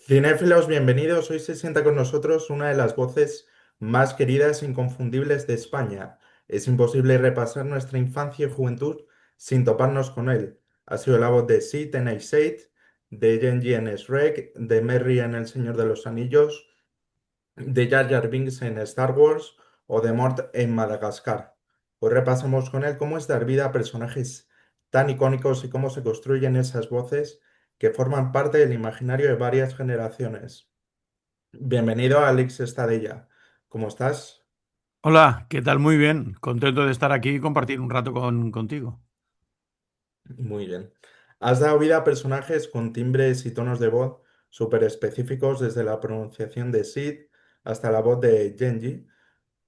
Cinéfilos, bienvenidos. Hoy se sienta con nosotros una de las voces más queridas e inconfundibles de España. Es imposible repasar nuestra infancia y juventud sin toparnos con él. Ha sido la voz de Sid en Ice Age, de Genji en Shrek, de Merry en El Señor de los Anillos, de Jar Jar Binks en Star Wars o de Mort en Madagascar. Hoy repasamos con él cómo es dar vida a personajes tan icónicos y cómo se construyen esas voces que forman parte del imaginario de varias generaciones. Bienvenido a Alex Estadella. ¿Cómo estás? Hola, ¿qué tal? Muy bien. Contento de estar aquí y compartir un rato contigo. Muy bien. Has dado vida a personajes con timbres y tonos de voz súper específicos, desde la pronunciación de Sid hasta la voz de Genji.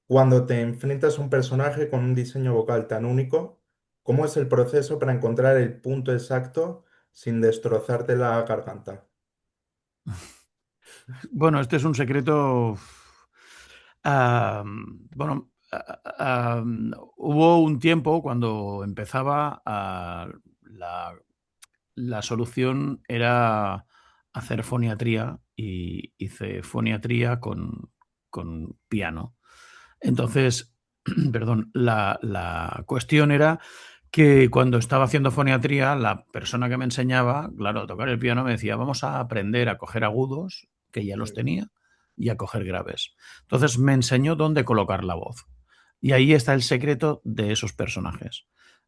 Cuando te enfrentas a un personaje con un diseño vocal tan único, ¿cómo es el proceso para encontrar el punto exacto sin destrozarte la garganta? Bueno, este es un secreto. Bueno, hubo un tiempo cuando empezaba la solución era hacer foniatría y hice foniatría con piano. Entonces, perdón, la cuestión era que cuando estaba haciendo foniatría, la persona que me enseñaba, claro, a tocar el piano me decía, vamos a aprender a coger agudos, que ya los Mm, tenía, y a coger graves. Entonces me enseñó dónde colocar la voz. Y ahí está el secreto de esos personajes.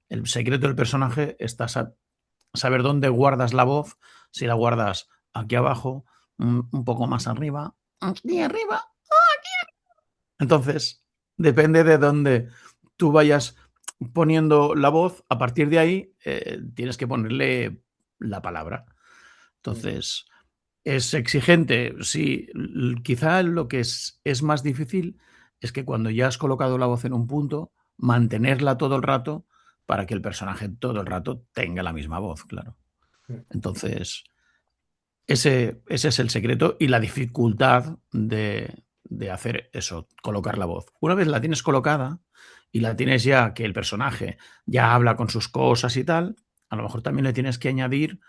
El secreto del personaje está saber dónde guardas la voz, si la guardas aquí abajo, un poco más arriba, aquí arriba. Entonces, depende de dónde tú vayas poniendo la voz, a partir de ahí tienes que ponerle la palabra. mm, Entonces, ¿es exigente? Sí, quizá lo que es más difícil es que cuando ya has colocado la voz en un punto, mantenerla todo el rato para que el personaje todo el rato tenga la misma voz, claro. mm. Entonces, ese es el secreto y la dificultad de hacer eso, colocar la voz. Una vez la tienes colocada y la tienes ya que el personaje ya habla con sus cosas y tal, a lo mejor también le tienes que añadir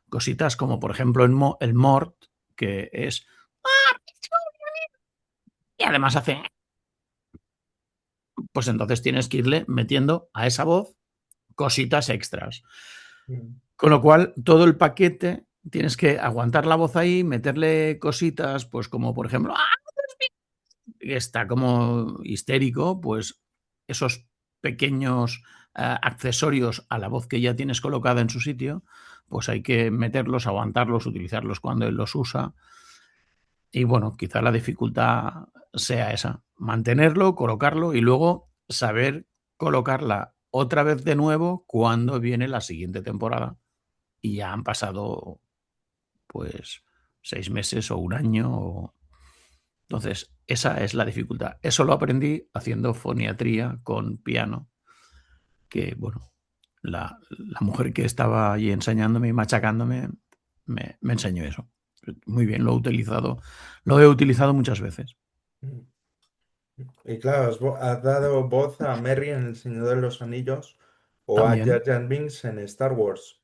cositas como por ejemplo el Mort, que es... Y además hace... Pues entonces tienes que irle metiendo a esa voz cositas extras. Mm. Con lo cual, todo el paquete tienes que aguantar la voz ahí, meterle cositas, pues como por ejemplo, que está como histérico, pues esos pequeños accesorios a la voz que ya tienes colocada en su sitio, pues hay que meterlos, aguantarlos, utilizarlos cuando él los usa. Y bueno, quizá la dificultad sea esa, mantenerlo, colocarlo y luego saber colocarla otra vez de nuevo cuando viene la siguiente temporada. Y ya han pasado pues 6 meses o un año entonces, esa es la dificultad. Eso lo aprendí haciendo foniatría con piano, que bueno, la mujer que estaba allí enseñándome y machacándome me enseñó eso. Muy bien, lo he utilizado muchas veces. Mm. Y claro, has dado voz a Merry en El Señor de los Anillos o a Jar También, Jar Binks en Star Wars.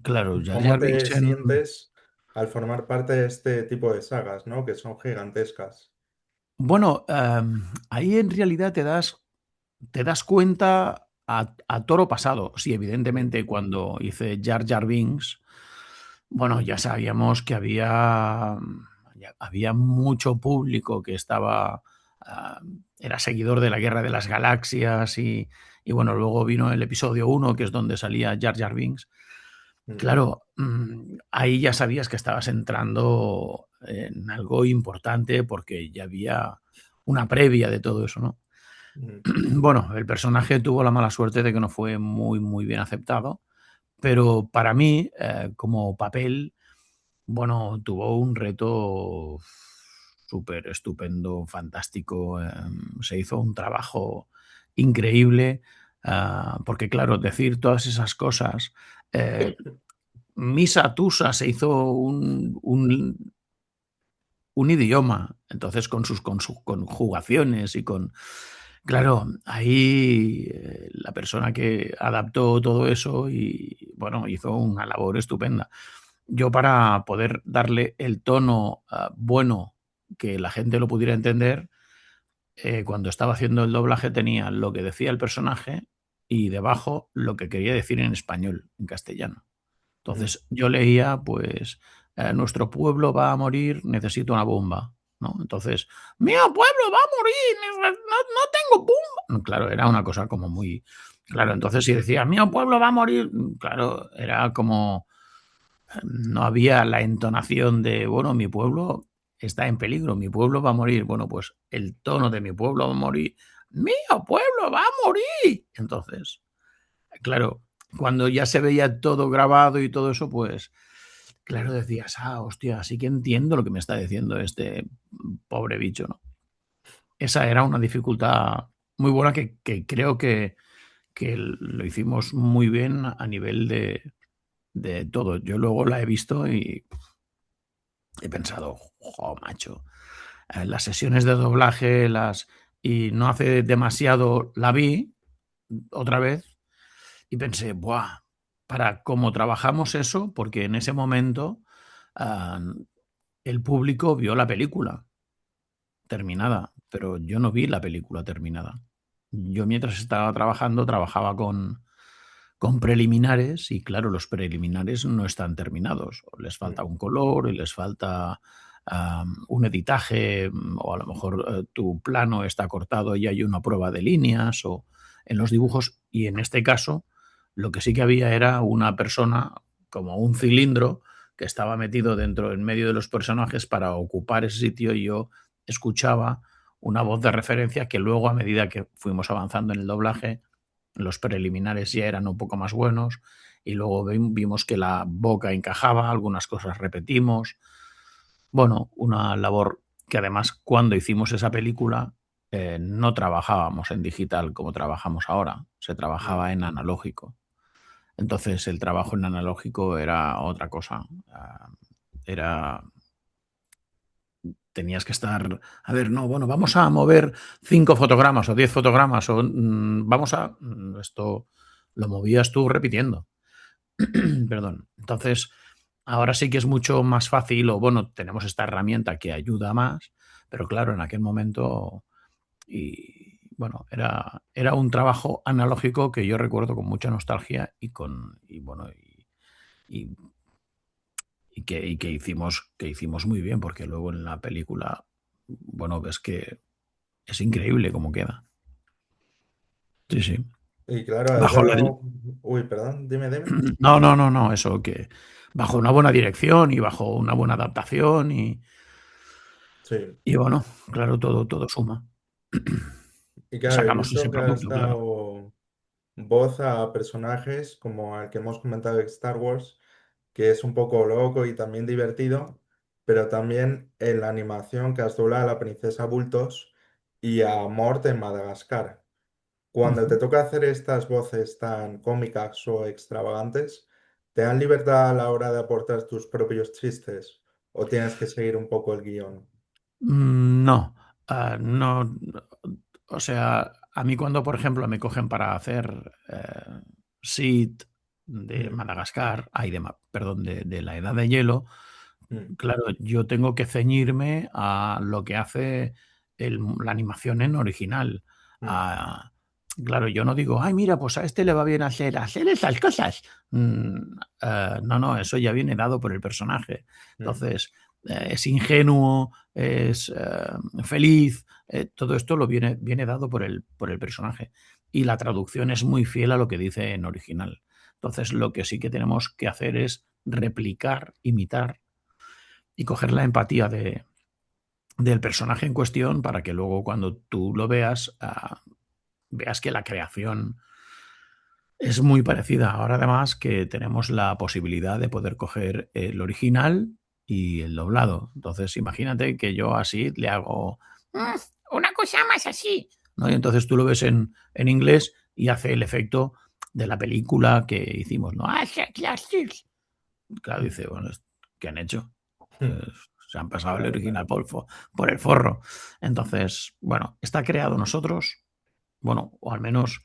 claro, Jar ¿Cómo Jar te Binks sientes al formar parte de este tipo de sagas, ¿no? Que son gigantescas. Bueno, ahí en realidad te das cuenta a toro pasado. Sí, Mm, evidentemente cuando hice Jar Jar Binks, bueno, ya sabíamos que había mucho público que estaba, ah, era seguidor de la Guerra de las Galaxias y bueno, luego vino el episodio uno que es donde salía Jar Jar Binks. mm, Claro, ahí ya sabías que estabas entrando en algo importante porque ya había una previa de todo eso, ¿no? mm, Bueno, el personaje tuvo la mala suerte de que no fue muy bien aceptado, pero para mí, como papel, bueno, tuvo un reto súper estupendo, fantástico. Se hizo un trabajo increíble, porque claro, decir todas esas cosas. Misa Tusa se hizo un idioma, entonces con sus conjugaciones y con... Claro, ahí la persona que adaptó todo eso y, bueno, hizo una labor estupenda. yo para poder darle el tono bueno que la gente lo pudiera entender, cuando estaba haciendo el doblaje tenía lo que decía el personaje y debajo lo que quería decir en español, en castellano. Mm. Entonces yo leía, pues, nuestro pueblo va a morir, necesito una bomba, ¿no? Entonces, mi pueblo va a morir, no tengo bomba. Claro, era una cosa como muy... Claro, entonces si decía, mi pueblo va a morir, claro, era como... No había la entonación de, bueno, mi pueblo está en peligro, mi pueblo va a morir. Bueno, pues el tono de mi pueblo va a morir, mi pueblo va a morir. Entonces, claro, cuando ya se veía todo grabado y todo eso, pues, claro, decías, hostia, sí que entiendo lo que me está diciendo este pobre bicho, ¿no? Esa era una dificultad muy buena que creo que lo hicimos muy bien a nivel de todo. Yo luego la he visto y he pensado, jo, macho, las sesiones de doblaje, y no hace demasiado la vi otra vez y pensé, buah, para cómo trabajamos eso, porque en ese momento ah, el público vio la película terminada, pero yo no vi la película terminada. Yo mientras estaba trabajando, trabajaba con preliminares y claro, los preliminares no están terminados. Les falta Mm. un color y les falta un editaje o a lo mejor tu plano está cortado y hay una prueba de líneas o en los dibujos y en este caso lo que sí que había era una persona como un cilindro que estaba metido dentro en medio de los personajes para ocupar ese sitio y yo escuchaba una voz de referencia que luego a medida que fuimos avanzando en el doblaje los preliminares ya eran un poco más buenos y luego vimos que la boca encajaba, algunas cosas repetimos. Bueno, una labor que además cuando hicimos esa película no trabajábamos en digital como trabajamos ahora, se Mm. trabajaba en analógico. Entonces el trabajo en analógico era otra cosa. Era tenías que estar, a ver, no, bueno, vamos a mover 5 fotogramas o 10 fotogramas o vamos a... Esto lo movías tú repitiendo. Perdón. Entonces, ahora sí que es mucho más fácil o bueno, tenemos esta herramienta que ayuda más, pero claro, en aquel momento y bueno, era un trabajo analógico que yo recuerdo con mucha nostalgia y bueno, y, que hicimos muy bien, porque luego en la película, bueno, ves que es increíble cómo queda. Sí, sí. Y claro, has Bajo la... dado... Uy, perdón, dime. No, no, no, no, eso que bajo una buena dirección y bajo una buena adaptación Sí. y bueno, claro, todo suma. Y claro, he Sacamos ese visto que has producto, claro. dado voz a personajes como al que hemos comentado de Star Wars, que es un poco loco y también divertido, pero también en la animación que has doblado a la princesa Bultos y a Mort en Madagascar. Cuando te Ujú. toca hacer estas voces tan cómicas o extravagantes, ¿te dan libertad a la hora de aportar tus propios chistes o tienes que seguir un poco el guión? No, no, o sea, a mí cuando, por ejemplo, me cogen para hacer Sid de Mm. Madagascar, perdón, de la Edad de Hielo, Mm. claro, yo tengo que ceñirme a lo que hace la animación en original. Mm. A- claro, yo no digo, ay, mira, pues a este le va bien hacer esas cosas. No, no, eso ya viene dado por el personaje. Mm. Entonces, es ingenuo, es feliz, todo esto viene dado por el personaje. Y la traducción es muy fiel a lo que dice en original. Entonces, lo que sí que tenemos que hacer es replicar, imitar y coger la empatía del personaje en cuestión para que luego cuando tú lo veas, veas que la creación es muy parecida. Ahora además que tenemos la posibilidad de poder coger el original y el doblado. Entonces imagínate que yo así le hago una cosa más así, ¿no? Y entonces tú lo ves en inglés y hace el efecto de la película que hicimos, ¿no? Claro, Mm. dice, bueno, ¿qué han hecho? Mm. Se han pasado el Claro, original claro. por el forro. Entonces, bueno, está creado nosotros, bueno, o al menos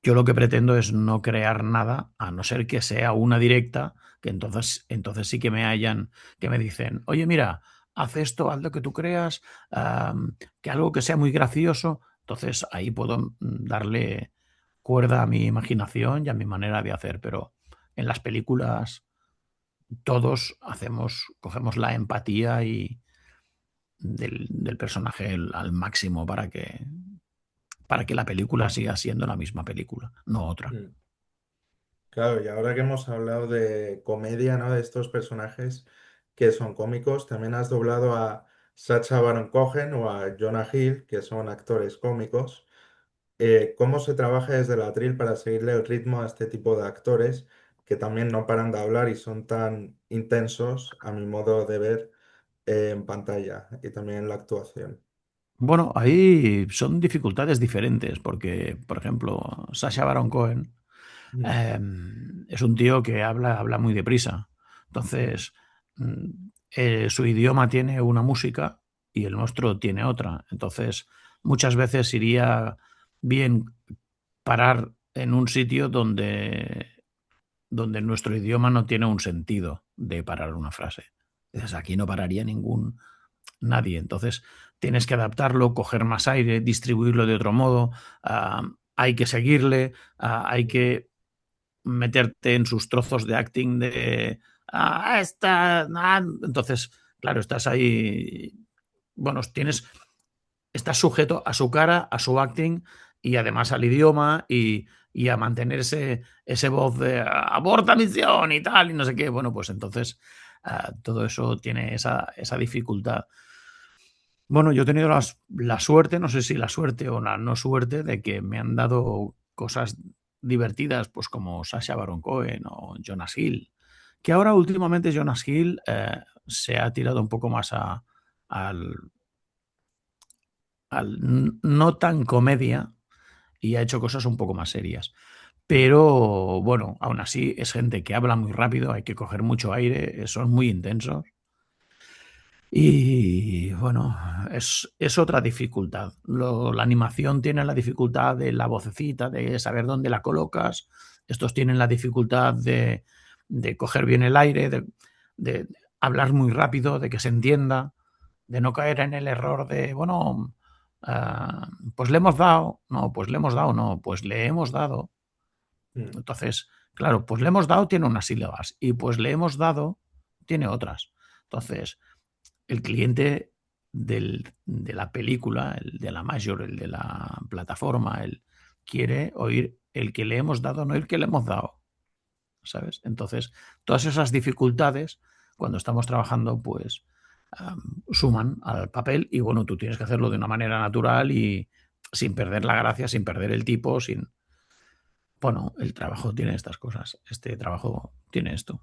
Yo lo que pretendo es no crear nada, a no ser que sea una directa, que entonces sí que que me dicen, oye, mira, haz esto, haz lo que tú creas, que algo que sea muy gracioso. Entonces ahí puedo darle cuerda a mi imaginación y a mi manera de hacer, pero en las películas todos cogemos la empatía y del personaje al máximo para que la película siga siendo la misma película, no otra. Mm. Claro, y ahora que hemos hablado de comedia, ¿no? De estos personajes que son cómicos, también has doblado a Sacha Baron Cohen o a Jonah Hill, que son actores cómicos. ¿Cómo se trabaja desde el atril para seguirle el ritmo a este tipo de actores que también no paran de hablar y son tan intensos, a mi modo de ver, en pantalla y también en la actuación? Bueno, ahí son dificultades diferentes, porque, por ejemplo, Sacha Baron Cohen Mm, es un tío que habla muy deprisa. mm, Entonces, su idioma tiene una música y el nuestro tiene otra. Entonces, muchas veces iría bien parar en un sitio donde nuestro idioma no tiene un sentido de parar una frase. Dices, aquí no pararía nadie. Entonces tienes que adaptarlo, coger más aire, distribuirlo de otro modo. Hay que seguirle, hay mm, que meterte en sus trozos de acting de entonces, claro, estás ahí. Bueno, estás sujeto a su cara, a su acting y además al idioma y a mantener ese voz de aborta misión y tal, y no sé qué. Bueno, pues entonces todo eso tiene esa dificultad. Bueno, yo he tenido la suerte, no sé si la suerte o la no suerte, de que me han dado cosas divertidas, pues como Sacha Baron Cohen o Jonas Hill, que ahora últimamente Jonas Hill se ha tirado un poco más al, no tan comedia y ha hecho cosas un poco más serias. Pero bueno, aún así es gente que habla muy rápido, hay que coger mucho aire, son muy intensos. Y bueno, es otra dificultad. La animación tiene la dificultad de la vocecita, de saber dónde la colocas. Estos tienen la dificultad de coger bien el aire, de hablar muy rápido, de que se entienda, de no caer en el error de, bueno, pues le hemos dado, no, pues le hemos dado, no, pues le hemos dado. mm, Entonces, claro, pues le hemos dado tiene unas sílabas y pues le hemos dado tiene otras. Entonces, el cliente de la película, el de la major, el de la plataforma, el quiere oír el que le hemos dado, no el que le hemos dado, ¿sabes? Entonces, todas esas dificultades, cuando estamos trabajando, pues suman al papel y bueno, tú tienes que hacerlo de una manera natural y sin perder la gracia, sin perder el tipo, sin... Bueno, el trabajo tiene estas cosas, este trabajo tiene esto.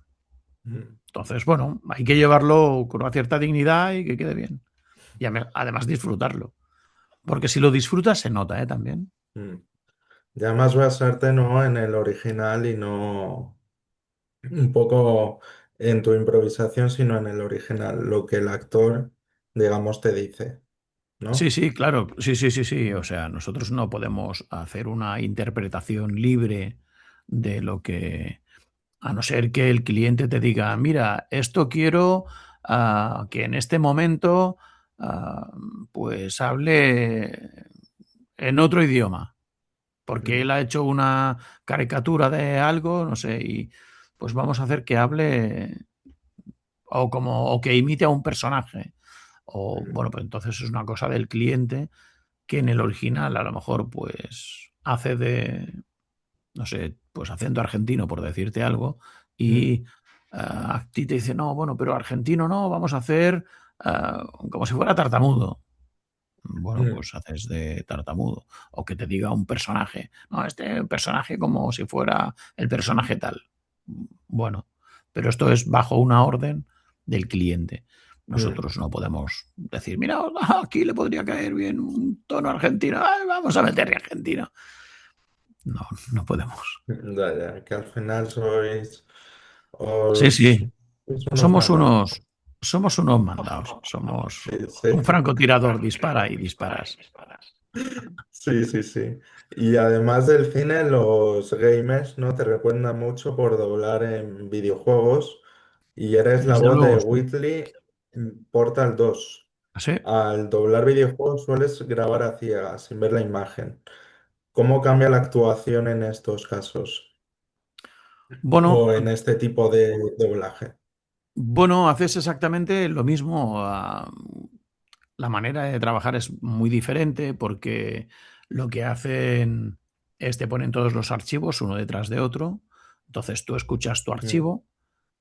mm, Entonces, bueno, hay que llevarlo con una cierta dignidad y que quede bien. Y además disfrutarlo. Porque si lo disfrutas se nota, ¿eh? También. mm. Ya más basarte no en el original y no un poco en tu improvisación, sino en el original, lo que el actor, digamos, te dice, Sí, ¿no? sí, claro. Sí, sí, sí, sí. O Mm, sea, nosotros no podemos hacer una interpretación libre de lo que... A no ser que el cliente te diga, mira, esto quiero que en este momento ah, pues hable en otro idioma. Porque mm, él ha hecho una caricatura de algo, no sé, y pues vamos a hacer que hable o que imite a un personaje. O mm, bueno, pues entonces es una cosa del cliente que en el original a lo mejor pues hace de, no sé, pues acento argentino por decirte algo mm, y a ti te dice, no, bueno, pero argentino no, vamos a hacer como si fuera tartamudo. Bueno, mm, pues haces de tartamudo. O que te diga un personaje. No, este personaje como si fuera el personaje tal. Bueno, pero esto es bajo una orden del cliente. mm. Nosotros no podemos decir, mira, aquí le podría caer bien un tono argentino. Ay, vamos a meterle argentino. No, no podemos. Ya, ya, que al final Sí, os, sí. sois unos Somos mandados. unos, somos unos mandados. Somos Sí, sí. un francotirador, dispara y disparas. Sí, sí, sí. Y además del cine, los gamers, ¿no? Te recuerdan mucho por doblar en videojuegos y eres la Desde voz de luego, sí. Whitley en Portal 2. Sí. Al doblar videojuegos sueles grabar a ciegas, sin ver la imagen. ¿Cómo cambia la actuación en estos casos? Bueno, O en este tipo de doblaje. bueno, haces exactamente lo mismo. La manera de trabajar es muy diferente porque lo que hacen es te ponen todos los archivos uno detrás de otro. Entonces tú escuchas tu Mm, archivo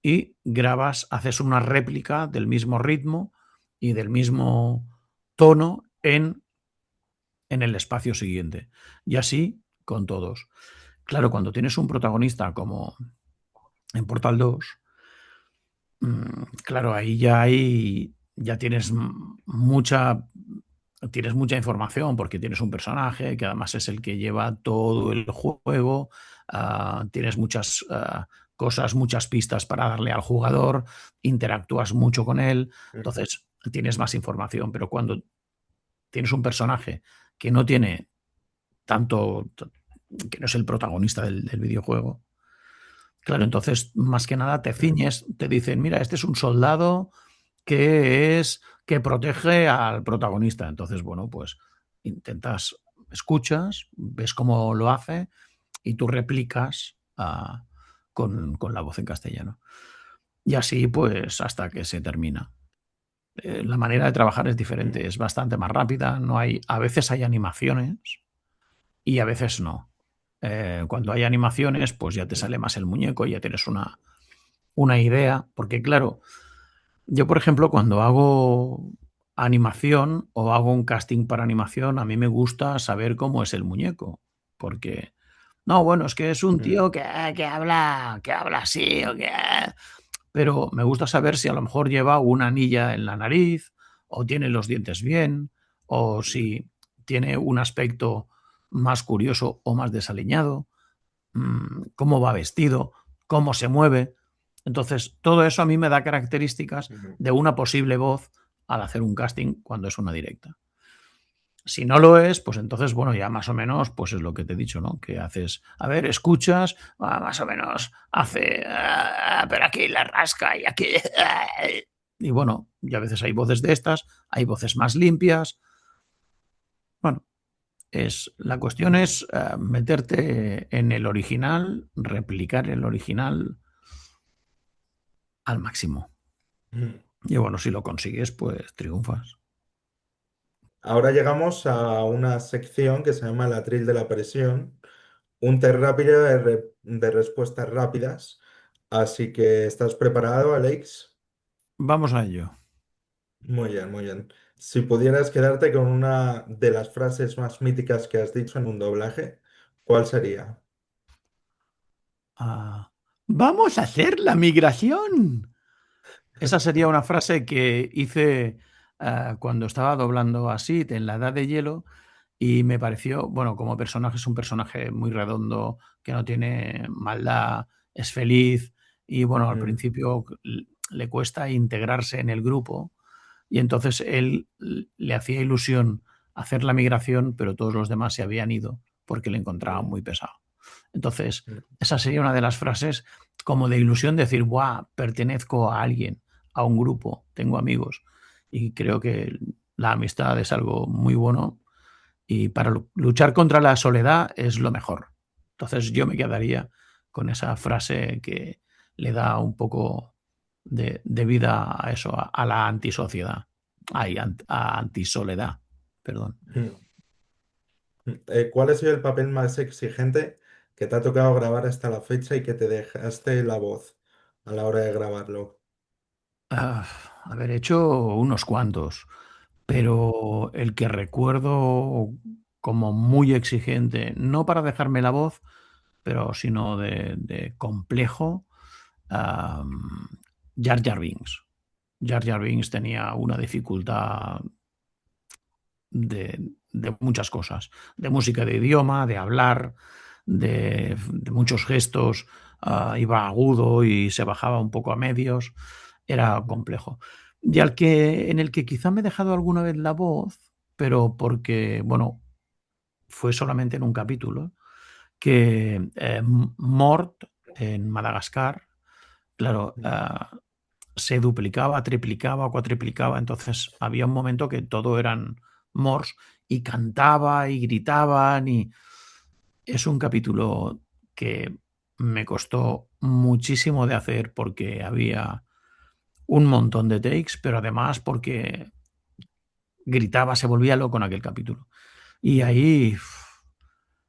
y grabas, haces una réplica del mismo ritmo y del mismo tono en el espacio siguiente. Y así con todos. Claro, cuando tienes un protagonista como en Portal 2, claro, ahí ya tienes mucha información porque tienes un personaje que además es el que lleva todo el juego, tienes muchas cosas, muchas pistas para darle al jugador, interactúas mucho con él, mm, entonces tienes más información, pero cuando tienes un personaje que no tiene tanto, que no es el protagonista del videojuego, claro, entonces más que nada te mm, ciñes, te dicen, mira, este es un soldado que protege al protagonista. Entonces, bueno, pues intentas, escuchas, ves cómo lo hace y tú replicas con la voz en castellano. Y así, pues, hasta que se termina. La manera de trabajar es mm, diferente, es bastante más rápida, no hay, a veces hay animaciones y a veces no. Cuando hay animaciones, pues ya te mm, sale más el muñeco, ya tienes una idea, porque claro, yo, por ejemplo, cuando hago animación o hago un casting para animación, a mí me gusta saber cómo es el muñeco. Porque, no, bueno, es que es un mm, tío que habla así, pero me gusta saber si a lo mejor lleva una anilla en la nariz, o tiene los dientes bien, o si tiene un aspecto más curioso o más desaliñado, cómo va vestido, cómo se mueve. Entonces, todo eso a mí me da características mm, de una posible voz al hacer un casting cuando es una directa. Si no lo es, pues entonces, bueno, ya más o menos, pues es lo que te he dicho, ¿no? Que haces, a ver, escuchas, más o menos hace, pero aquí la rasca y aquí. Y bueno, y a veces hay voces de estas, hay voces más limpias. Bueno, la cuestión es meterte en el original, replicar el original al máximo. mm. Y bueno, si lo consigues, pues triunfas. Ahora llegamos a una sección que se llama el atril de la presión, un test rápido de respuestas rápidas. Así que, ¿estás preparado, Alex? Vamos a ello. Muy bien, muy bien. Si pudieras quedarte con una de las frases más míticas que has dicho en un doblaje, ¿cuál sería? Ah, ¡vamos a hacer la migración! Esa sería una frase que hice cuando estaba doblando a Sid en La Edad de Hielo y me pareció, bueno, como personaje es un personaje muy redondo, que no tiene maldad, es feliz y bueno, al Mm, principio le cuesta integrarse en el grupo y entonces él le hacía ilusión hacer la migración, pero todos los demás se habían ido porque le encontraban mm, muy pesado. Entonces, mm, esa sería una de las frases como de ilusión, decir, ¡buah! Pertenezco a alguien, a un grupo, tengo amigos. Y creo que la amistad es algo muy bueno y para luchar contra la soledad es lo mejor. Entonces yo me quedaría con esa frase que le da un poco de vida a eso, a la antisociedad, a antisoledad, perdón. mm. ¿Cuál ha sido el papel más exigente que te ha tocado grabar hasta la fecha y que te dejaste la voz a la hora de grabarlo? Ah, haber hecho unos cuantos, Mm, pero el que recuerdo como muy exigente, no para dejarme la voz, pero sino de complejo, um, Jar Jar Binks. Jar Jar Binks tenía una dificultad de muchas cosas, de música de idioma, de hablar, de muchos gestos, iba agudo y se bajaba un poco a medios, era complejo. Y en el que quizá me he dejado alguna vez la voz, pero porque, bueno, fue solamente en un capítulo, que Mort en Madagascar, claro, se duplicaba, triplicaba, cuatriplicaba, entonces había un momento que todo eran Morts y cantaba y gritaban y es un capítulo que me costó muchísimo de hacer porque había un montón de takes, pero además porque gritaba, se volvía loco en aquel capítulo. Y ahí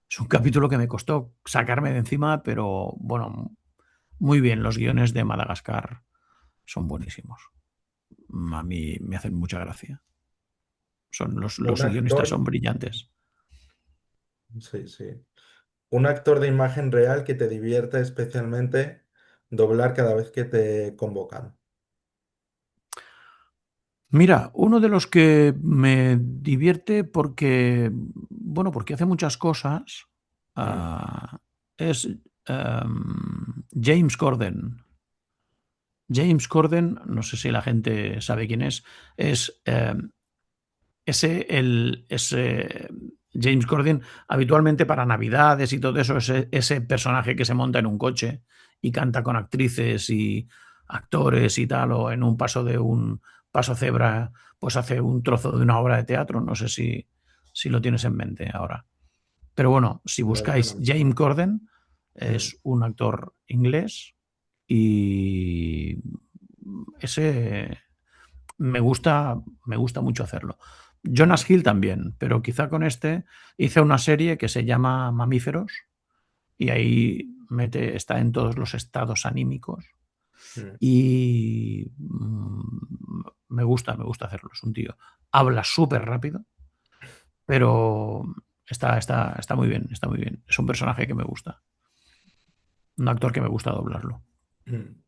es un capítulo que me costó sacarme de encima, pero bueno, muy bien, los guiones de Madagascar son buenísimos. A mí me hacen mucha gracia. Un Los guionistas actor, son brillantes. sí, sí. Un actor de imagen real que te divierte especialmente doblar cada vez que te convocan. Mira, uno de los que me divierte porque, bueno, porque hace muchas cosas, Mm, ah, es James Corden. James Corden, no sé si la gente sabe quién es ese James Corden, habitualmente para Navidades y todo eso, ese personaje que se monta en un coche y canta con actrices y actores y tal, o en un paso de un paso cebra, pues hace un trozo de una obra de teatro. No sé si lo tienes en mente ahora. Pero bueno, si me suena, buscáis me James suena. Corden, Mm, es un actor inglés y ese me gusta mucho hacerlo. mm, Jonas Hill también, pero quizá con este hice una serie que se llama Mamíferos y ahí está en todos los estados anímicos mm, y me gusta hacerlo. Es un tío. Habla súper rápido, pero está muy bien, está muy bien. Es un personaje que me gusta, un actor que me gusta doblarlo. mm.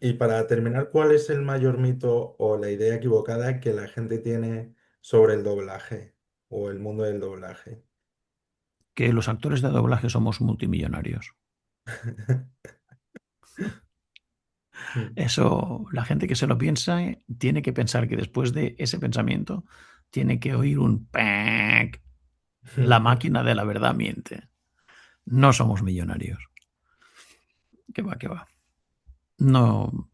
Y para terminar, ¿cuál es el mayor mito o la idea equivocada que la gente tiene sobre el doblaje o el mundo del doblaje? Que los actores de doblaje somos multimillonarios. Mm. Eso, la gente que se lo piensa tiene que pensar que después de ese pensamiento tiene que oír un ¡pac! La máquina de la verdad miente. No somos millonarios. ¿Qué va, qué va? No.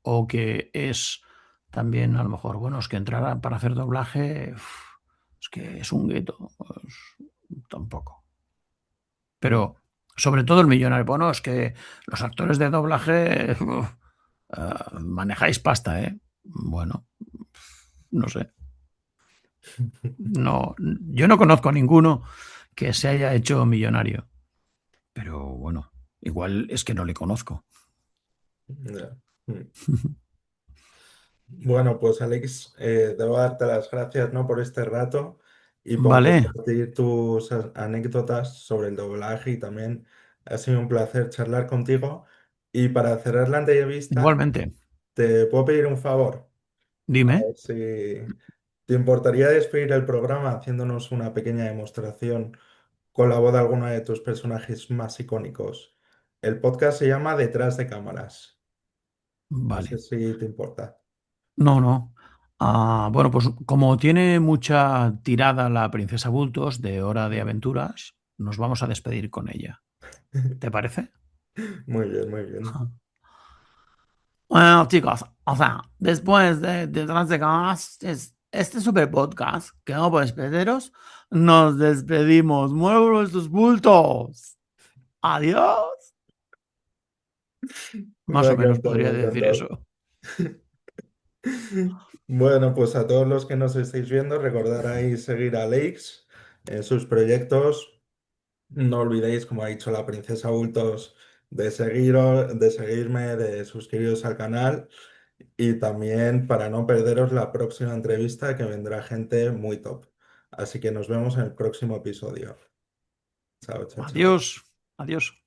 O que es también, a lo mejor, bueno, es que entrar para hacer doblaje es que es un gueto. Pues, tampoco. Mm. Pero sobre todo el millonario. Bueno, es que los actores de doblaje manejáis pasta, ¿eh? Bueno, no sé. No, yo no conozco a ninguno que se haya hecho millonario, pero bueno, igual es que no le conozco. Ya. Mm. Bueno, pues Alex, debo darte las gracias, ¿no? Por este rato y por Vale, compartir tus anécdotas sobre el doblaje y también ha sido un placer charlar contigo. Y para cerrar la entrevista, igualmente. te puedo pedir un favor. A Dime. ver si te importaría despedir el programa haciéndonos una pequeña demostración con la voz de alguno de tus personajes más icónicos. El podcast se llama Detrás de cámaras. No sé Vale. si te importa. No, no. Bueno, pues como tiene mucha tirada la Princesa Bultos de Hora de Aventuras, nos vamos a despedir con ella. ¿Te parece? Muy bien, muy bien. Bueno, chicos, o sea, después de Detrás de Cámaras, este super podcast, que no puedes perderos, nos despedimos. ¡Muevo nuestros bultos! ¡Adiós! Me Más ha o menos encantado, me podría ha decir encantado. eso. Bueno, pues a todos los que nos estáis viendo, recordar ahí seguir a Leix en sus proyectos. No olvidéis, como ha dicho la princesa Bultos, de seguirme, de suscribiros al canal y también para no perderos la próxima entrevista que vendrá gente muy top. Así que nos vemos en el próximo episodio. Chao, chao, chao. Adiós. Adiós.